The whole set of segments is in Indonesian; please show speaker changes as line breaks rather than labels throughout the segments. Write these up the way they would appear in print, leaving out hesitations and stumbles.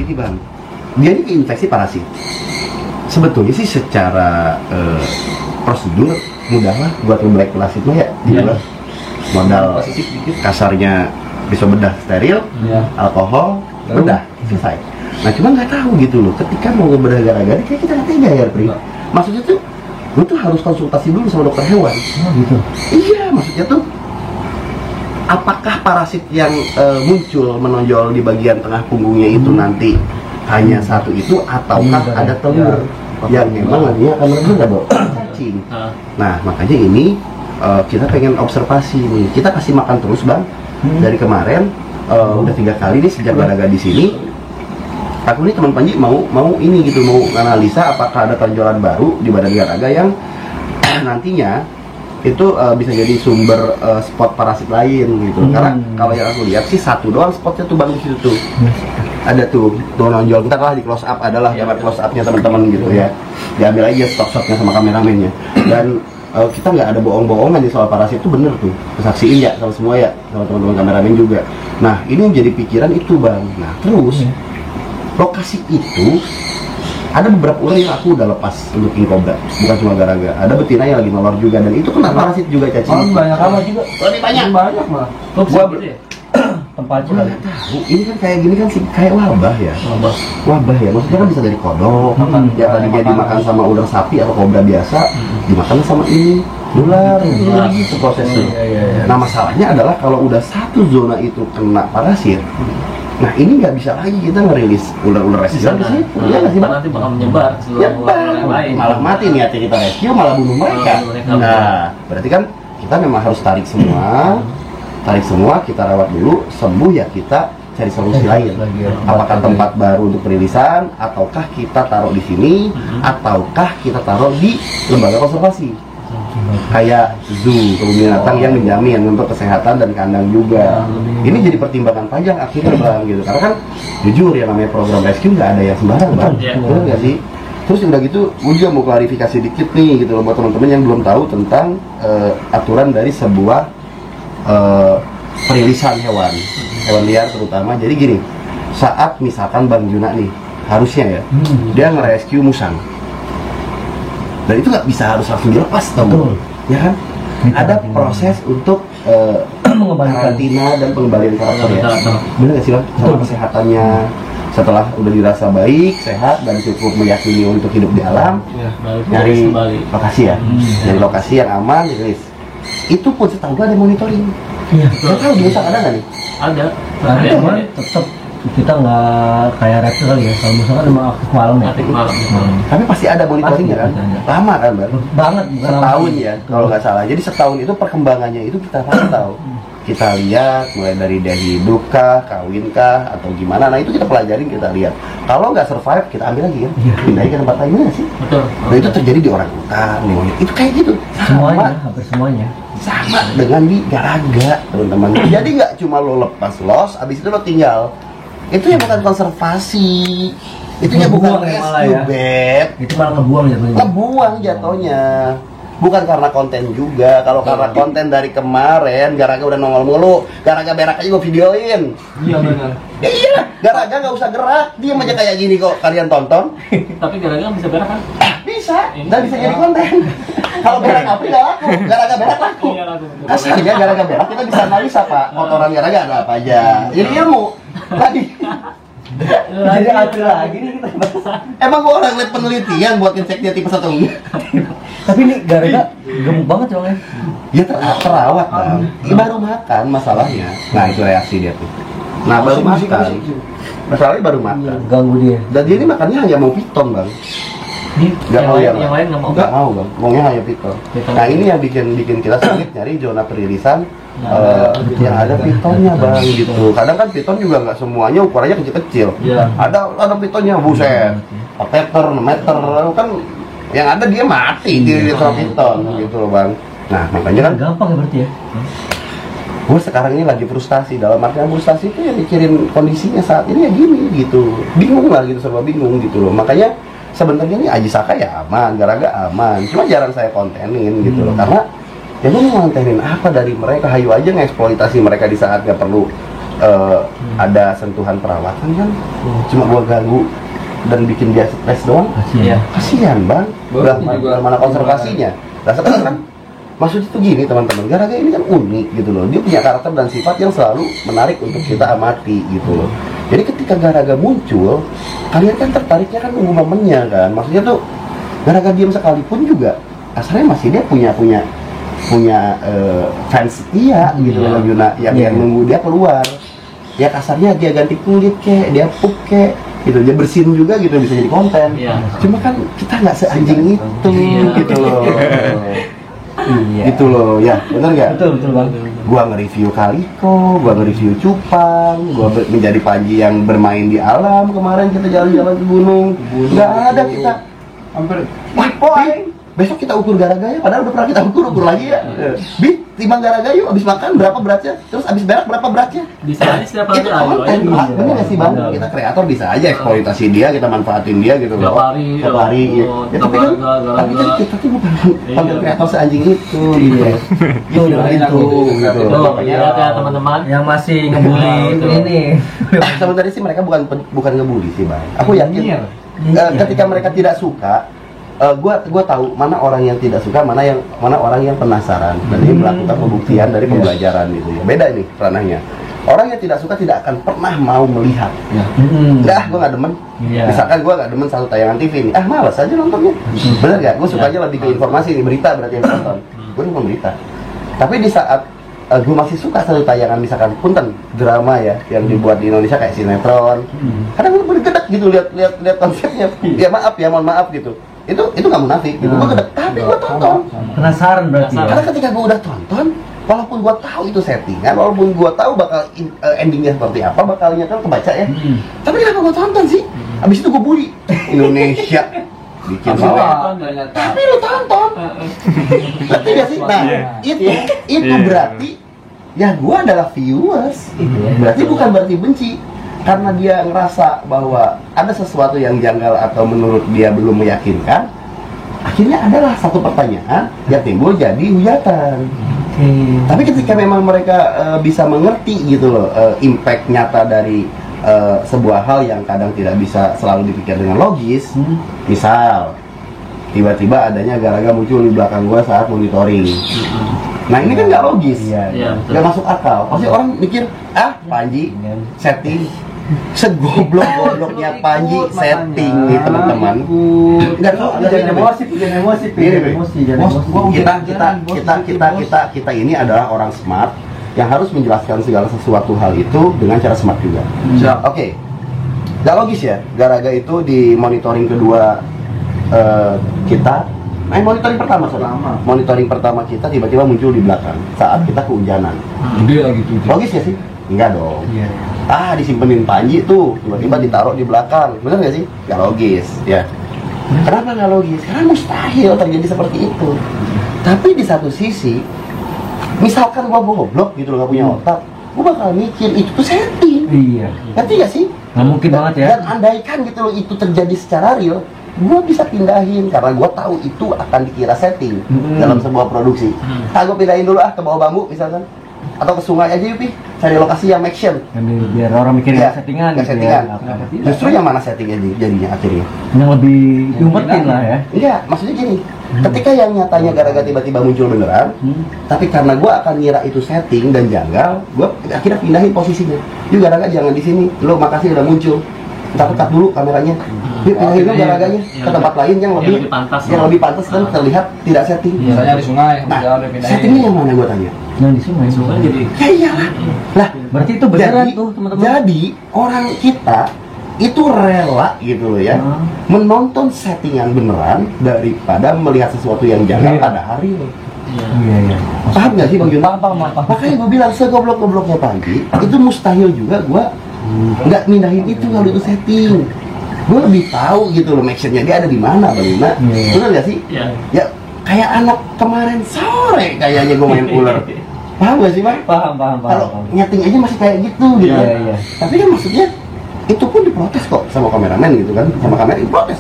gini bang, dia ini keinfeksi parasit. Sebetulnya sih secara prosedur mudah lah buat nge-black parasit mah ya, modal kasarnya bisa bedah steril, alkohol, bedah, selesai. Nah cuma nggak tahu gitu loh, ketika mau ngebedah gara-gara kayak kita nggak tega ya Pri. Maksudnya tuh, lu tuh harus konsultasi dulu sama dokter hewan.
Gitu.
Iya, maksudnya tuh apakah parasit yang muncul menonjol di bagian tengah punggungnya itu nanti hanya satu itu, ataukah ada telur yang memang nantinya akan merebut dong cacing. Nah makanya ini kita pengen observasi nih, kita kasih makan terus bang dari kemarin, udah 3 kali nih sejak Garaga di sini. Aku nih teman Panji mau ini gitu, mau analisa apakah ada tonjolan baru di badan Garaga yang nantinya itu bisa jadi sumber spot parasit lain gitu. Karena kalau yang aku lihat sih satu doang spotnya tuh bang di situ tuh. Ada tuh nonjol, kita kalah di close up, adalah gambar close upnya teman-teman gitu ya. Diambil aja stock shotnya sama kameramennya. Dan kita nggak ada bohong-bohongan di soal parasit itu, bener tuh. Kesaksiin ya sama semua ya, sama teman-teman kameramen juga. Nah ini yang jadi pikiran itu bang. Nah terus lokasi itu ada beberapa ular yang aku udah lepas untuk king cobra, bukan cuma Garaga. Ada betina yang lagi nolor juga, dan itu kena parasit juga cacing.
Banyak sama juga.
Lebih banyak
mah.
Gua
Tempatnya
nggak tahu. Ini kan kayak gini kan sih kayak wabah ya. Wabah ya. Maksudnya kan bisa dari kodok, yang tadinya dimakan sama ular sapi atau kobra biasa, dimakan sama ini ular. Gitu prosesnya. Nah masalahnya adalah kalau udah satu zona itu kena parasit, nah ini nggak bisa lagi kita ngerilis ular-ular resisten di situ. Ya nggak sih bang?
Nanti bakal menyebar ke seluruh ular yang lain.
Malah mati niatnya kita rescue, malah bunuh mereka. Nah berarti kan kita memang harus tarik semua, kita rawat dulu, sembuh ya kita cari solusi lain. Apakah tempat baru untuk perilisan, ataukah kita taruh di sini, ataukah kita taruh di lembaga konservasi kayak zoo, kebun binatang yang menjamin untuk kesehatan dan kandang juga. Ini jadi pertimbangan panjang akhirnya bang gitu, karena kan jujur ya namanya program rescue nggak ada yang sembarang bang, betul nggak sih? Terus udah gitu, gue juga mau klarifikasi dikit nih gitu loh buat teman-teman yang belum tahu tentang aturan dari sebuah perilisan hewan liar terutama. Jadi gini, saat misalkan Bang Juna nih harusnya ya dia nge-rescue musang, dan itu nggak bisa harus langsung dilepas tau ya kan? Ada proses untuk karantina dan pengembalian karakter ya, bener nggak sih bang? Sama kesehatannya setelah udah dirasa baik, sehat dan cukup meyakini untuk hidup di alam, nyari lokasi ya, nyari lokasi yang aman, rilis. Itu pun setahu gue ada monitoring. Iya. Nggak tahu di musang ada nggak nih?
Ada.
Cuman tetap kita nggak kayak reptil kali ya. Kalau musang kan memang aktif malam ya.
Aktif malam.
Tapi pasti ada monitoringnya kan? Lama kan bang?
Banget.
Setahun ya kalau nggak salah. Jadi setahun itu perkembangannya itu kita pantau. Kita lihat mulai dari dia hidup kah, kawin kah, atau gimana. Nah itu kita pelajarin, kita lihat. Kalau nggak survive kita ambil lagi kan, pindahin ke tempat lain nggak sih?
Betul.
Nah itu terjadi di orang hutan, di monyet. Itu kayak gitu.
Semuanya, hampir semuanya.
Sama dengan di Garaga teman-teman. Jadi nggak cuma lo lepas los, abis itu lo tinggal. Itu yang bukan konservasi. Itu yang bukan rescue beb.
Itu malah kebuang jatuhnya.
Kebuang jatuhnya. Bukan karena konten juga. Kalau karena konten dari kemarin Garaga udah nongol mulu. Garaga berak aja gue videoin.
Iya benar.
Iya, Garaga nggak usah gerak, diam aja kayak gini kok kalian tonton.
Tapi Garaga bisa berak kan?
Bisa, dan bisa jadi konten. Kalau berak Apri nggak laku, Garaga berak laku. Aslinya Garaga berak kita bisa analisa pak, kotoran Garaga ada apa aja. Jadi ilmu tadi. Jadi Apri lagi nih kita. Emang gua orang lihat penelitian buat ngecek dia tipes atau enggak.
Tapi ini Garaga gemuk banget ya bang ya?
Ya terawat bang. Dia baru makan masalahnya. Nah itu reaksi dia tuh. Nah baru makan. Masalahnya baru makan.
Ganggu dia.
Dan dia ini makannya hanya mau piton bang.
Yang lain nggak mau.
Nggak mau bang. Maunya hanya piton. Nah ini yang bikin kita sulit nyari zona perilisan yang ada pitonnya bang gitu. Kadang kan piton juga nggak semuanya ukurannya kecil-kecil. Ada pitonnya buset, 4 meter, 6 meter kan. Yang ada dia mati di sama piton gitu loh bang. Nah makanya kan
gampang ya berarti ya.
Gue sekarang ini lagi frustasi. Dalam artian frustasi itu ya mikirin kondisinya saat ini ya gini gitu. Bingung lah gitu, serba bingung gitu loh. Makanya sebenarnya ini Aji Saka ya aman, Garaga aman. Cuma jarang saya kontenin gitu loh. Karena ya gue mau kontenin apa dari mereka. Hayu aja ngeksploitasi mereka di saat gak perlu ada sentuhan perawatan kan, cuma gua ganggu dan bikin dia stres doang.
Iya.
Kasihan bang, udah mana konservasinya. Nah sekarang maksudnya tuh gini teman-teman, garaga ini kan unik gitu loh, dia punya karakter dan sifat yang selalu menarik untuk kita amati gitu loh. Jadi ketika garaga muncul, kalian kan tertariknya kan nunggu momennya kan, maksudnya tuh garaga diam sekalipun juga asalnya masih dia punya fans setia gitu loh Yuna, yang nunggu dia keluar. Ya kasarnya dia ganti kulit kek, dia pup kek gitu, dia bersin juga gitu, bisa jadi konten. Cuma kan kita nggak seanjing itu gitu loh. Gitu loh, ya benar nggak?
Betul bang.
Gua nge-review Kaliko, gua nge-review Cupang, gua menjadi Panji yang bermain di alam. Kemarin kita jalan-jalan ke gunung, nggak ada kita hampir besok kita ukur garaganya, padahal udah pernah kita ukur lagi ya. Timbang garaga yuk, abis makan berapa beratnya, terus abis berak berapa beratnya.
Bisa aja setiap
Itu konten, bener nggak sih bang? Kita kreator bisa aja eksploitasi dia, kita manfaatin dia gitu loh. Tiap hari, ya. Tapi kan kita tuh bukan konten kreator seanjing itu gitu. Itu gitu.
Ya teman-teman
Yang masih ngebully ini.
Sebenarnya sih mereka bukan ngebully sih bang. Aku yakin ketika mereka tidak suka, gua tahu mana orang yang tidak suka, mana orang yang penasaran dan ini melakukan pembuktian dari pembelajaran gitu ya. Beda ini ranahnya. Orang yang tidak suka tidak akan pernah mau melihat. Enggak, gua nggak demen. Misalkan gua nggak demen satu tayangan TV ini, malas aja nontonnya. Bener nggak? Gua sukanya lebih ke informasi nih, berita berarti yang nonton. Gua nonton berita. Tapi di saat gue masih suka satu tayangan, misalkan punten drama ya yang dibuat di Indonesia kayak sinetron, kadang gue bergedek gitu lihat konsepnya. Ya maaf ya, mohon maaf gitu. Itu nggak munafik gitu. Gue gede, tapi gue tonton.
Penasaran berarti.
Karena ketika gue udah tonton, walaupun gue tahu itu settingan, walaupun gue tahu bakal endingnya seperti apa, bakalnya kan kebaca ya. Tapi kenapa gue tonton sih? Abis itu gue bully Indonesia bikin tapi lu tonton. Berarti gak sih? Nah, itu berarti ya gue adalah viewers. Berarti bukan berarti benci. Karena dia ngerasa bahwa ada sesuatu yang janggal atau menurut dia belum meyakinkan, akhirnya adalah satu pertanyaan yang timbul jadi hujatan. Tapi ketika memang mereka bisa mengerti gitu loh, impact nyata dari sebuah hal yang kadang tidak bisa selalu dipikir dengan logis. Misal tiba-tiba adanya garaga muncul di belakang gua saat monitoring. Nah ini kan nggak logis, nggak masuk akal. Pasti orang mikir, Panji setting, segoblok-gobloknya Panji setting nih teman-teman. Nggak tahu,
jangan emosi.
Kita ini adalah orang smart yang harus menjelaskan segala sesuatu hal itu dengan cara smart juga. Oke, nggak logis ya, garaga itu di monitoring kedua kita. Monitoring pertama kita tiba-tiba muncul di belakang saat kita kehujanan. Logis ya sih? Enggak dong. Disimpenin Panji tuh tiba-tiba ditaruh di belakang, bener nggak sih? Nggak logis ya. Kenapa nggak logis? Karena mustahil terjadi seperti itu. Tapi di satu sisi, misalkan gua goblok gitu loh, gak punya otak, gua bakal mikir itu tuh setting. Ngerti gak sih?
Nggak mungkin banget ya.
Dan andaikan gitu loh itu terjadi secara real, gue bisa pindahin karena gue tahu itu akan dikira setting dalam sebuah produksi. Gue pindahin dulu ke bawah bambu misalkan, atau ke sungai aja yuk, cari lokasi yang action.
Biar orang mikir settingan.
Justru yang mana settingnya jadinya akhirnya?
Yang lebih diumpetin lah ya.
Iya, maksudnya gini. Ketika yang nyatanya gara-gara tiba-tiba muncul beneran, tapi karena gue akan ngira itu setting dan janggal, gue akhirnya pindahin posisinya. Yuk gara-gara jangan di sini, lo makasih udah muncul. Tetap dulu kameranya. Yuk pindahin dulu garaganya ke tempat lain yang lebih pantas dan terlihat tidak setting.
Misalnya di sungai.
Nah, settingnya yang mana gue tanya?
Yang di sungai
jadi.
Ya iyalah. Lah,
berarti itu beneran tuh teman-teman.
Jadi orang kita itu rela gitu loh ya, menonton settingan beneran daripada melihat sesuatu yang janggal pada hari loh.
Iya.
Paham nggak sih Bang Jun?
Paham.
Makanya gue bilang segoblok-gobloknya Panji, itu mustahil juga gue nggak mindahin itu kalau itu setting. Gue lebih tahu gitu loh actionnya dia ada di mana, Bang. Bener nggak sih? Ya kayak anak kemarin sore kayaknya gue main ular. Paham gak sih Bang?
Paham.
Kalau nyeting aja masih kayak gitu gitu.
Iya.
Tapi kan maksudnya itu pun diprotes kok sama kameramen gitu kan, sama kamera diprotes.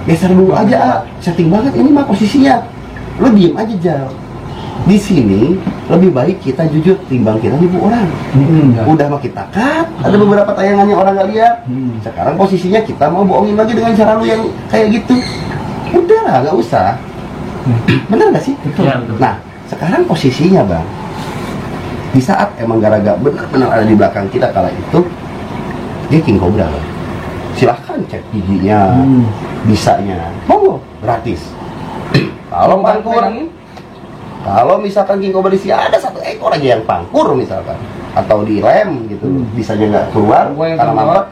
Geser dulu aja setting banget ini mah posisinya. Lo diem aja Jal. di sini lebih baik kita jujur timbang kita nipu orang. Udah mah kita cut, ada beberapa tayangannya orang nggak lihat. Sekarang posisinya kita mau bohongin lagi dengan cara lu yang kayak gitu. Udah lah, nggak usah. Bener nggak sih?
Ya, betul.
Nah, sekarang posisinya bang, di saat emang Garaga benar-benar ada di belakang kita kala itu, dia King Cobra bang. Silahkan cek giginya, bisanya, monggo, gratis. Kalau pangkur, kalau misalkan King Cobra di sini ada satu ekor aja yang pangkur misalkan, atau direm gitu, bisanya nggak keluar karena mampet.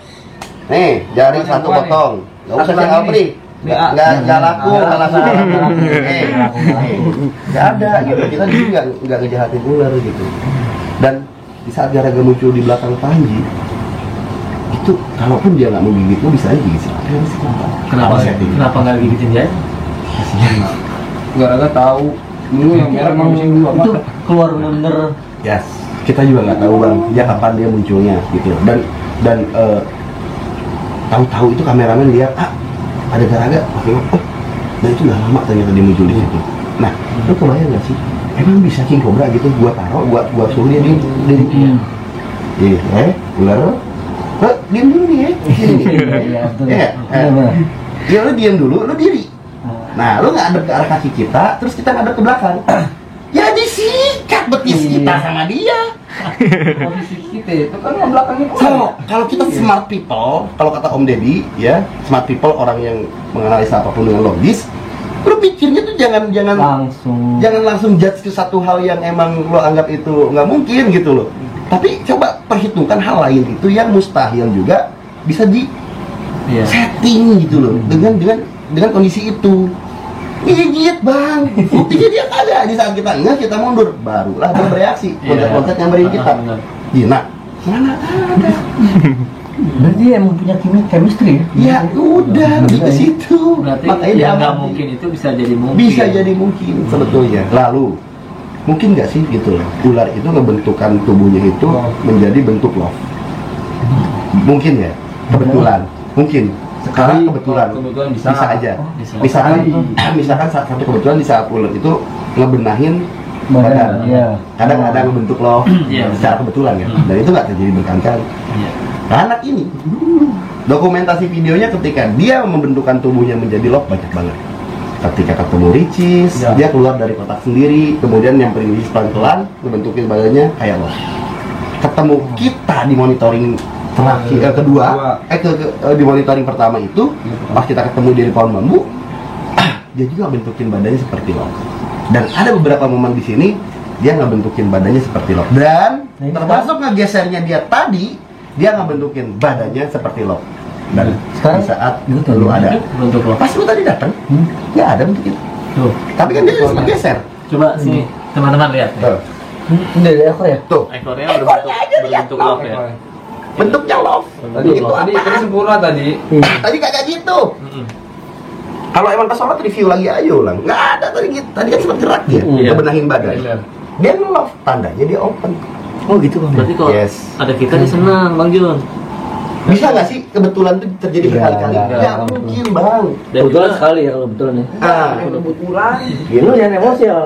Nih, jari satu potong, nggak usah cek Alpri, nggak laku, nggak laku, nggak ada gitu. Kita di sini nggak ngejahatin ular gitu. Dan di saat Garaga muncul di belakang Panji, itu kalaupun dia nggak mau gigit, lu bisa aja gigit siapa yang sih?
Kenapa nggak gigitin dia?
Garaga tahu dulu yang merah mau musim dulu
Itu
apa?
keluar bener.
Yes, kita juga nggak tahu bang, dia kapan dia munculnya gitu. Dan tahu-tahu itu kameramen lihat ada Garaga, oh, dan itu udah lama ternyata dia muncul di situ. Nah, lu kebayang nggak sih? Emang bisa King Cobra gitu, gua taruh, gua suruh dia di ular, diam dulu nih ya. Ya lu diam dulu, lu diri. Nah, lu ngadep ke arah kaki kita, terus kita ngadep ke belakang. Ya disikat betis kita sama dia.
Posisi kita itu kan belakangnya
Kalau kita smart people, kalau kata Om Deddy, ya smart people orang yang menganalisa apapun dengan logis, lu pikirnya tuh jangan langsung judge ke satu hal yang emang lo anggap itu nggak mungkin gitu loh. Tapi coba perhitungkan hal lain itu yang mustahil juga bisa di setting gitu loh dengan kondisi itu. Gigit bang, buktinya dia kagak. Di saat kita enggak, kita mundur, barulah dia bereaksi. Konten-konten yang beri kita. Gina, mana ada?
Berarti emang punya chemistry ya?
Ya udah, lebih ke situ.
Berarti
Makanya
yang
dia
nggak mungkin itu bisa jadi mungkin.
bisa jadi mungkin sebetulnya. Lalu mungkin nggak sih gitu loh, ular itu ngebentukan tubuhnya itu menjadi bentuk love. Mungkin ya, kebetulan, mungkin. Sekarang kebetulan bisa aja. Misalkan satu kebetulan di saat ular itu ngebenahin badan. Kadang ada ngebentuk love secara kebetulan ya. Dan itu nggak terjadi berkali-kali. Anak ini dokumentasi videonya ketika dia membentukkan tubuhnya menjadi love banyak banget. Ketika ketemu Ricis, dia keluar dari kotak sendiri, kemudian nyamperin Ricis pelan-pelan, ngebentukin badannya kayak love. Ketemu kita di monitoring terakhir di monitoring pertama itu, pas kita ketemu dia di pohon bambu, dia juga bentukin badannya seperti love. Dan ada beberapa momen di sini dia ngebentukin badannya seperti love. Dan termasuk ngegesernya dia tadi, dia ngebentukin badannya seperti love. Dan sekarang saat lu ada
bentuk love,
pas lu tadi datang, nggak ada bentuk itu.
tuh.
Tapi kan dia cuma geser.
Coba sini teman-teman lihat.
Tuh.
Ini dari ekor ya?
Tuh.
Ekornya berbentuk love ya.
Bentuknya love.
Tadi sempurna tadi.
Tadi kagak gitu. Kalau emang kesolat review lagi ayo lah. Nggak ada tadi gitu. Tadi kan sempat gerak dia, ngebenahin badan. Dia nge-love, tandanya dia open.
Oh gitu bang.
Berarti kalau ada kita dia senang, Bang Jun.
Bisa nggak sih kebetulan itu terjadi berkali-kali? Ya mungkin bang.
Kebetulan sekali ya kalau betulan ya.
Kebetulan.
Lu jangan emosi ya.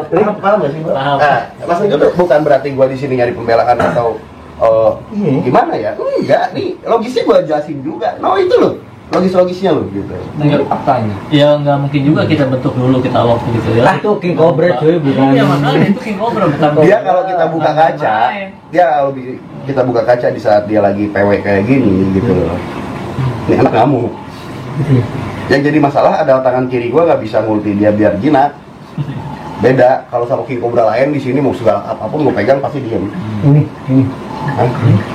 Paham nggak sih bang?
Paham.
Maksudnya itu bukan berarti gua di sini nyari pembelaan atau gimana ya? Enggak, nih logisnya gua jelasin juga. No itu loh, logis-logisnya loh gitu.
Nggak faktanya.
Ya nggak mungkin juga kita bentuk dulu, kita love gitu ya.
Itu King Cobra cuy, bukan.
Iya makanya itu King Cobra bukan.
Dia kalau kita buka kaca, kita buka kaca di saat dia lagi PW kayak gini gitu loh. Ini anak kamu. Yang jadi masalah adalah tangan kiri gua nggak bisa ngulti dia biar jinak. Beda kalau sama King Cobra lain di sini mau segala apapun gua pegang pasti diem.
Ini.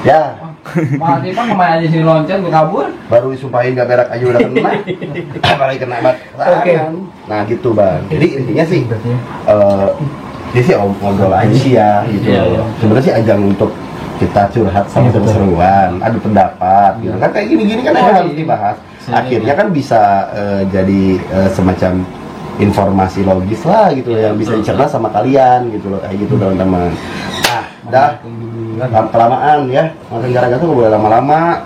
Ya.
Mati kan kemarin aja sini loncat gue kabur.
Baru disumpahin gak berak aja udah kena. Apalagi kena tangan. Nah gitu bang. Jadi intinya sih, dia sih ngobrol aja sih ya gitu. Sebenarnya sih ajang untuk kita curhat sama seru-seruan, adu pendapat gitu kan, kayak gini-gini kan harus dibahas. Akhirnya kan bisa jadi semacam informasi logis lah gitu loh, yang bisa dicerna sama kalian gitu loh, kayak gitu teman-teman. Nah, dah kelamaan ya, makan gara-gara tuh gak boleh lama-lama.